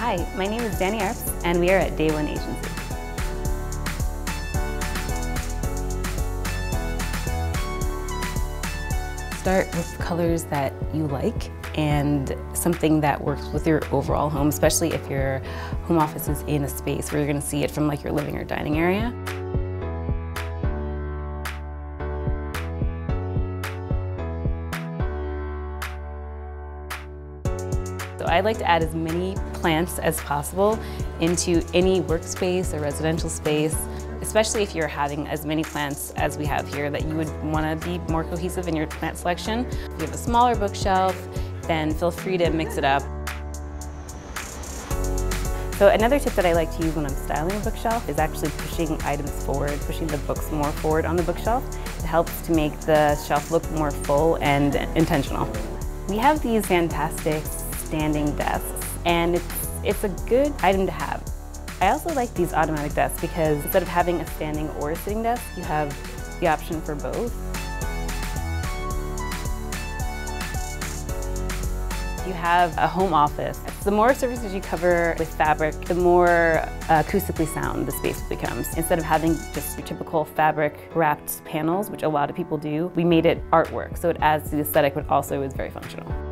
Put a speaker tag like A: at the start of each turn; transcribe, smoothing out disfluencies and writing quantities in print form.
A: Hi, my name is Dani Arps, and we are at Day One Agency. Start with colors that you like and something that works with your overall home, especially if your home office is in a space where you're going to see it from like your living or dining area. So I like to add as many plants as possible into any workspace or residential space, especially if you're having as many plants as we have here, that you would want to be more cohesive in your plant selection. If you have a smaller bookshelf, then feel free to mix it up. So another tip that I like to use when I'm styling a bookshelf is actually pushing items forward, pushing the books more forward on the bookshelf. It helps to make the shelf look more full and intentional. We have these fantastic standing desks, and it's a good item to have. I also like these automatic desks because instead of having a standing or a sitting desk, you have the option for both. You have a home office. The more surfaces you cover with fabric, the more acoustically sound the space becomes. Instead of having just your typical fabric wrapped panels, which a lot of people do, we made it artwork, so it adds to the aesthetic but also is very functional.